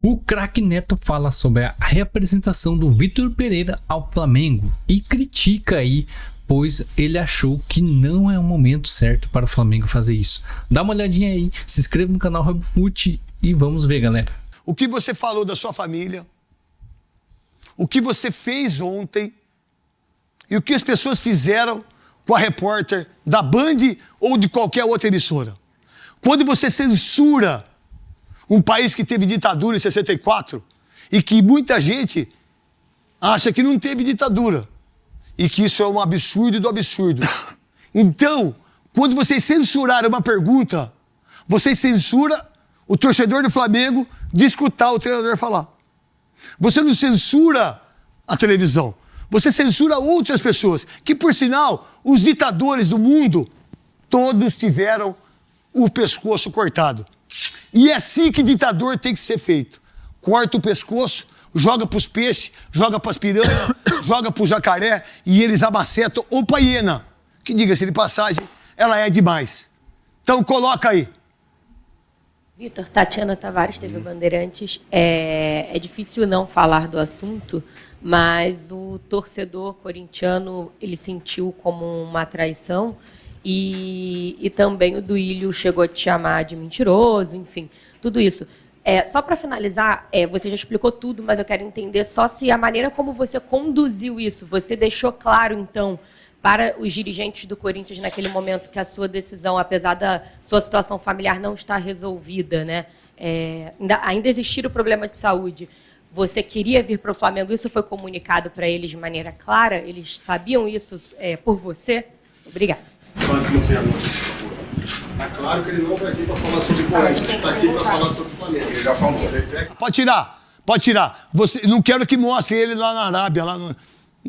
O craque Neto fala sobre a reapresentação do Vitor Pereira ao Flamengo e critica aí, pois ele achou que não é o momento certo para o Flamengo fazer isso. Dá uma olhadinha aí, se inscreva no canal Robfute e vamos ver, galera. O que você falou da sua família, o que você fez ontem e o que as pessoas fizeram com a repórter da Band ou de qualquer outra emissora. Quando você censura um país que teve ditadura em 64 e que muita gente acha que não teve ditadura e que isso é um absurdo do absurdo. Então, quando vocês censuraram uma pergunta, vocês censuram o torcedor do Flamengo de escutar o treinador falar. Você não censura a televisão, você censura outras pessoas, que por sinal, os ditadores do mundo, todos tiveram o pescoço cortado. E é assim que ditador tem que ser feito. Corta o pescoço, joga pros peixes, joga pras piranhas, joga pro jacaré e eles amacetam ou pra hiena, que diga-se de passagem, ela é demais. Então coloca aí. Vitor, Tatiana Tavares, TV Bandeirantes. É difícil não falar do assunto, mas o torcedor corintiano ele sentiu como uma traição. E também o Duílio chegou a te chamar de mentiroso, enfim, tudo isso. Só para finalizar, você já explicou tudo, mas eu quero entender só se a maneira como você conduziu isso, você deixou claro, então, para os dirigentes do Corinthians naquele momento que a sua decisão, apesar da sua situação familiar não estar resolvida, né, ainda existir o problema de saúde, você queria vir para o Flamengo, isso foi comunicado para eles de maneira clara? Eles sabiam isso por você? Obrigada. Próxima pergunta, por favor. Tá claro que ele não está aqui para falar sobre Corinthians, ele está aqui para falar sobre o Flamengo. Ele já falou. Pode tirar. Você, não quero que mostre ele lá na Arábia, não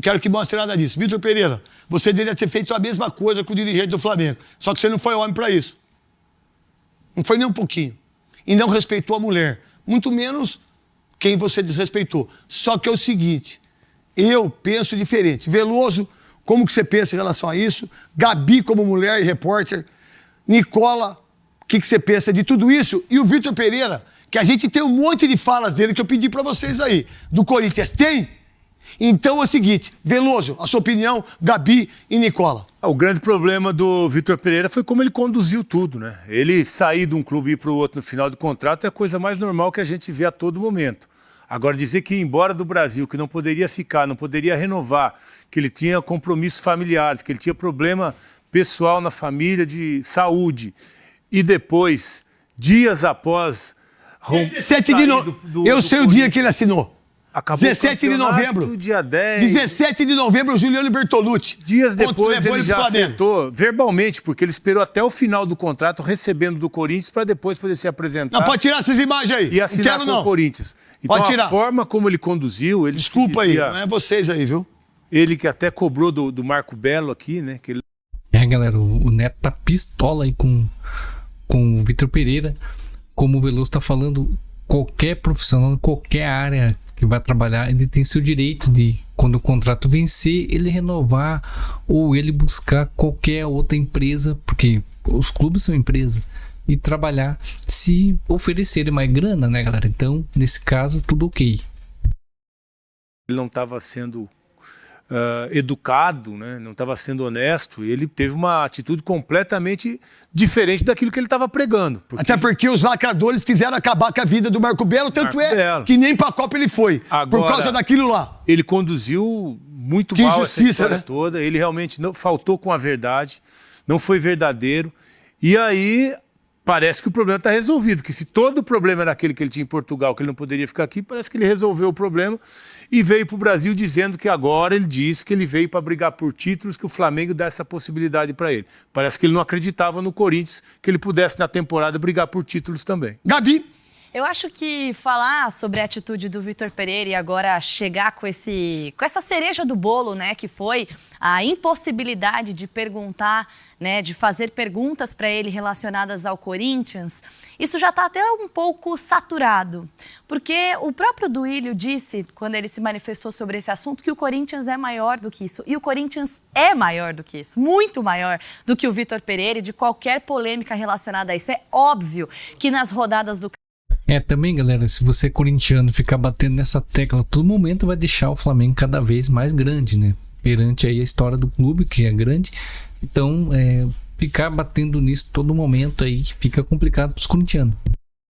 quero que mostre nada disso. Vitor Pereira, você deveria ter feito a mesma coisa com o dirigente do Flamengo. Só que você não foi homem para isso. Não foi nem um pouquinho. E não respeitou a mulher. Muito menos quem você desrespeitou. Só que é o seguinte, eu penso diferente. Veloso, como que você pensa em relação a isso? Gabi como mulher e repórter. Nicola, o que você pensa de tudo isso? E o Vitor Pereira, que a gente tem um monte de falas dele que eu pedi para vocês aí. Do Corinthians tem? Então é o seguinte, Veloso, a sua opinião, Gabi e Nicola. O grande problema do Vitor Pereira foi como ele conduziu tudo, né? Ele sair de um clube e ir para o outro no final do contrato é a coisa mais normal que a gente vê a todo momento. Agora, dizer que ia embora do Brasil, que não poderia ficar, não poderia renovar, que ele tinha compromissos familiares, que ele tinha problema pessoal na família de saúde, e depois, dias após... 17 de novembro, eu sei o dia que ele assinou. Acabou 17 de novembro. Dia 10. 17 de novembro, o Juliano Bertolucci. Dias depois ele já acertou verbalmente, porque ele esperou até o final do contrato, recebendo do Corinthians, para depois poder se apresentar. Não, pode tirar essas imagens aí. E assinar com o Corinthians. Então, pode tirar. A forma como ele conduziu... Ele desculpa aí, não é vocês aí, viu? Ele que até cobrou do Marco Belo aqui, né? Que ele... Galera, o Neto tá pistola aí com o Vitor Pereira. Como o Veloso tá falando, qualquer profissional, qualquer área que vai trabalhar, ele tem seu direito de, quando o contrato vencer, ele renovar ou ele buscar qualquer outra empresa, porque os clubes são empresa, e trabalhar se oferecerem mais grana, né, galera? Então, nesse caso, tudo ok. Ele não estava sendo educado, né? Não estava sendo honesto, e ele teve uma atitude completamente diferente daquilo que ele estava pregando. Até porque os lacradores quiseram acabar com a vida do Marco Belo, tanto Belo. Que nem para a Copa ele foi, agora, por causa daquilo lá. Ele conduziu muito que mal essa história, né? Toda, ele realmente não faltou com a verdade, não foi verdadeiro, e aí... Parece que o problema está resolvido, que se todo o problema era aquele que ele tinha em Portugal, que ele não poderia ficar aqui, parece que ele resolveu o problema e veio para o Brasil dizendo que agora ele diz que ele veio para brigar por títulos, que o Flamengo dá essa possibilidade para ele. Parece que ele não acreditava no Corinthians, que ele pudesse na temporada brigar por títulos também. Gabi! Eu acho que falar sobre a atitude do Vitor Pereira e agora chegar com essa cereja do bolo, né, que foi a impossibilidade de perguntar, né, de fazer perguntas para ele relacionadas ao Corinthians, isso já está até um pouco saturado. Porque o próprio Duílio disse, quando ele se manifestou sobre esse assunto, que o Corinthians é maior do que isso. E o Corinthians é maior do que isso, muito maior do que o Vitor Pereira e de qualquer polêmica relacionada a isso. É óbvio que nas rodadas do... Também, galera, se você é corintiano ficar batendo nessa tecla a todo momento, vai deixar o Flamengo cada vez mais grande, né? Perante aí a história do clube, que é grande. Então, ficar batendo nisso todo momento aí fica complicado para os corintianos.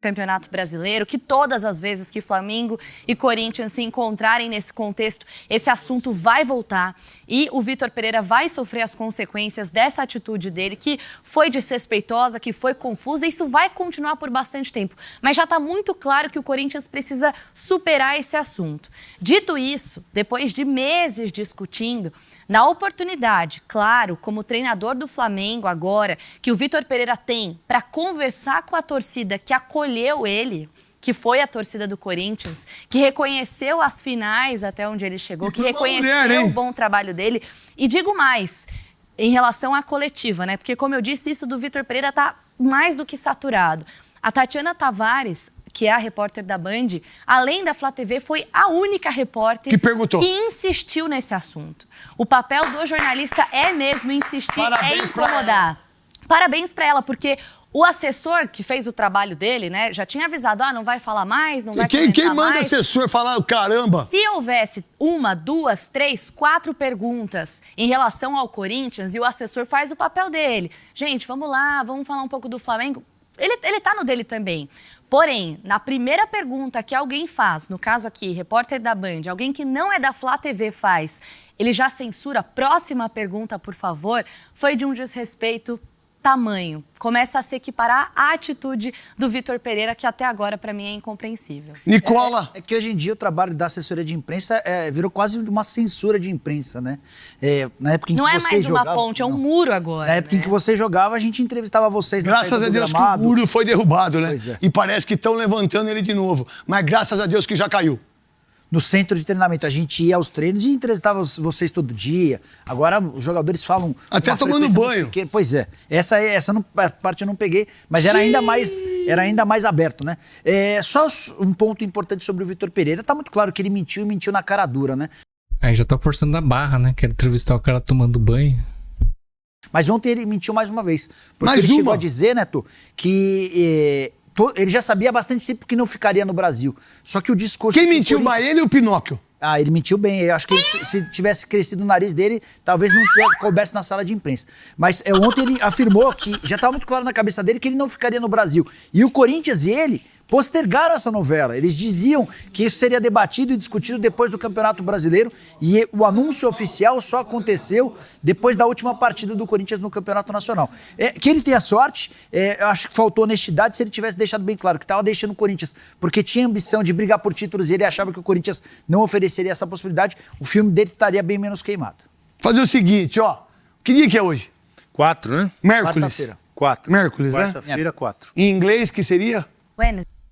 Campeonato Brasileiro, que todas as vezes que Flamengo e Corinthians se encontrarem nesse contexto, esse assunto vai voltar e o Vitor Pereira vai sofrer as consequências dessa atitude dele, que foi desrespeitosa, que foi confusa, e isso vai continuar por bastante tempo. Mas já está muito claro que o Corinthians precisa superar esse assunto. Dito isso, depois de meses discutindo, na oportunidade, claro, como treinador do Flamengo agora, que o Vitor Pereira tem para conversar com a torcida que acolheu ele, que foi a torcida do Corinthians, que reconheceu as finais até onde ele chegou, que reconheceu o bom trabalho dele. E digo mais, em relação à coletiva, né? Porque, como eu disse, isso do Vitor Pereira está mais do que saturado. A Tatiana Tavares, que é a repórter da Band, além da Flá TV, foi a única repórter que insistiu nesse assunto. O papel do jornalista é mesmo insistir, é incomodar. Parabéns para ela, porque o assessor que fez o trabalho dele, né, já tinha avisado, não vai falar mais, não vai comentar mais. Quem manda assessor falar, caramba? Se houvesse 1, 2, 3, 4 perguntas em relação ao Corinthians e o assessor faz o papel dele. Gente, vamos lá, vamos falar um pouco do Flamengo. Ele tá no dele também. Porém, na primeira pergunta que alguém faz, no caso aqui, repórter da Band, alguém que não é da Flá TV faz, ele já censura. Próxima pergunta, por favor, foi de um desrespeito tamanho. Começa a se equiparar à atitude do Vitor Pereira, que até agora, para mim, é incompreensível. Nicola! É que hoje em dia o trabalho da assessoria de imprensa virou quase uma censura de imprensa, né? Na época em não que é você mais jogava, uma ponte, é um muro agora. Na época em que você jogava, a gente entrevistava vocês na Graças a Deus gramado. que o muro foi derrubado, né? Pois é. E parece que estão levantando ele de novo. Mas graças a Deus que já caiu. No centro de treinamento, a gente ia aos treinos e entrevistava vocês todo dia. Agora os jogadores falam... Até tomando banho. Pois é. Essa parte eu não peguei, mas era ainda mais aberto, né? Só um ponto importante sobre o Vitor Pereira. Tá muito claro que ele mentiu e mentiu na cara dura, né? Aí já tá forçando a barra, né? Quero entrevistar o cara tomando banho. Mas ontem ele mentiu mais uma vez. Porque ele chegou a dizer, Neto, que... ele já sabia há bastante tempo que não ficaria no Brasil. Só que o discurso... Quem mentiu mais, ele ou o Pinóquio? Ele mentiu bem. Eu acho que se tivesse crescido o nariz dele, talvez não coubesse na sala de imprensa. Mas ontem ele afirmou que já estava muito claro na cabeça dele que ele não ficaria no Brasil. E o Corinthians e ele postergaram essa novela. Eles diziam que isso seria debatido e discutido depois do Campeonato Brasileiro, e o anúncio oficial só aconteceu depois da última partida do Corinthians no Campeonato Nacional. Que ele tenha sorte, eu acho que faltou honestidade se ele tivesse deixado bem claro que estava deixando o Corinthians porque tinha ambição de brigar por títulos e ele achava que o Corinthians não ofereceria essa possibilidade, o filme dele estaria bem menos queimado. Fazer o seguinte, que dia que é hoje? 4, né? Mércoles. Quarta-feira. 4. Mércoles, né? Quarta-feira, 4. Em inglês, que seria?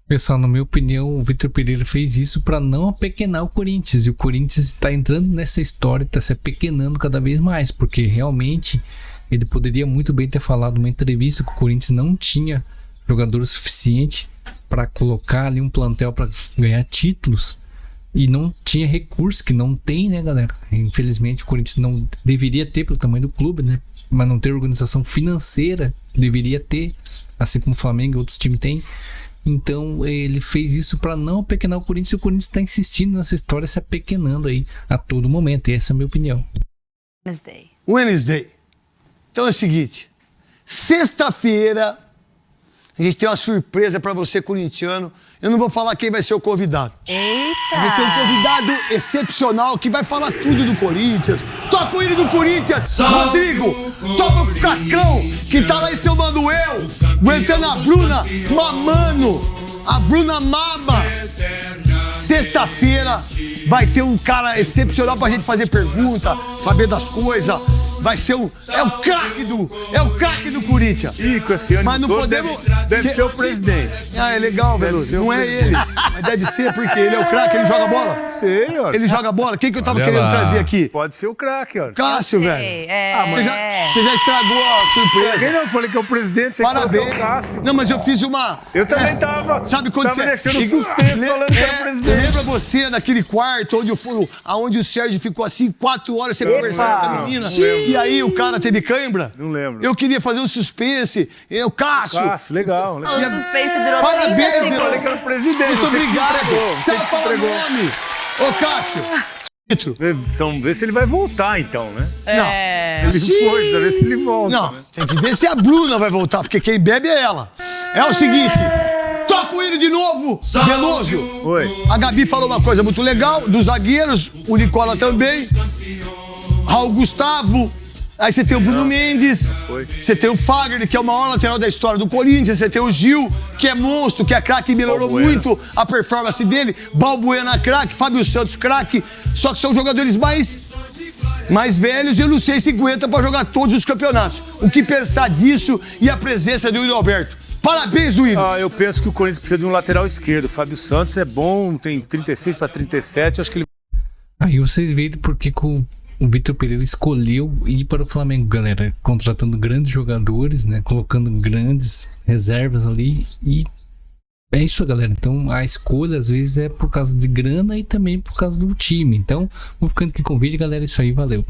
Pessoal, na minha opinião, o Vitor Pereira fez isso para não apequenar o Corinthians. E o Corinthians está entrando nessa história, está se apequenando cada vez mais, porque realmente ele poderia muito bem ter falado numa entrevista que o Corinthians não tinha jogador suficiente para colocar ali um plantel para ganhar títulos e não tinha recurso, que não tem, né, galera? Infelizmente o Corinthians não deveria ter pelo tamanho do clube, né? Mas não ter organização financeira, deveria ter, assim como o Flamengo e outros times têm. Então ele fez isso para não apequenar o Corinthians, e o Corinthians está insistindo nessa história, se apequenando aí a todo momento. E essa é a minha opinião. Wednesday. Então é o seguinte, sexta-feira a gente tem uma surpresa para você, corintiano. Eu não vou falar quem vai ser o convidado. Eita! A gente tem um convidado excepcional que vai falar tudo do Corinthians. Toca o hino do Corinthians, Rodrigo! Toca o Cascão, que tá lá em Seu Manuel, aguentando a Bruna Mamano, a Bruna Mama. Sexta-feira vai ter um cara excepcional pra gente fazer pergunta, saber das coisas. Vai ser o craque do Corinthians. Ih, com esse ano. Mas não podemos. Deve ser o presidente. É legal, Veloso. Não é ele. Mas deve ser porque ele é o craque, ele joga bola. Sei, ó. Ele joga bola. Quem que eu tava Olha querendo lá. trazer aqui? Pode ser o craque, ó. Cássio, velho. Você já estragou a surpresa. Quem não falei que é o presidente, você Parabéns. colocou o Cássio. Não, mas eu fiz uma. Eu também tava. Sabe quando tava você. deixando suspense falando que era o presidente. Lembra você naquele quarto onde o Sérgio ficou assim 4 horas você conversando com a menina. E aí o cara teve cãibra? Não lembro. Eu queria fazer um suspense. O Cássio. Cássio, legal. O suspense durou Parabéns, 30 meu. segundos. que era o presidente. Muito você que se obrigado. entregou, Você vai falar o nome. Ô, Cássio. Vamos ver se ele vai voltar, então, né? É. Ele foi, precisa ver se ele volta. Não, né? tem que ver se a Bruna vai voltar, porque quem bebe é ela. É o seguinte, toca o hino de novo, Veloso. Oi. A Gabi falou uma coisa muito legal, dos zagueiros, o Nicola também, Raul Gustavo, aí você tem o Bruno Mendes, você tem o Fagner, que é o maior lateral da história do Corinthians, você tem o Gil, que é monstro, que é craque, melhorou muito a performance dele, Balbuena craque, Fábio Santos craque, só que são jogadores mais velhos e eu não sei se aguenta pra jogar todos os campeonatos. O que pensar disso e a presença do Yuri Alberto? Parabéns, Duílio. Eu penso que o Corinthians precisa de um lateral esquerdo. O Fábio Santos é bom, tem 36 para 37, acho que ele... Aí vocês veem porque o Vitor Pereira escolheu ir para o Flamengo, galera, contratando grandes jogadores, né, colocando grandes reservas ali, e é isso, galera. Então a escolha às vezes é por causa de grana e também por causa do time. Então vou ficando aqui com o vídeo, galera, isso aí, valeu.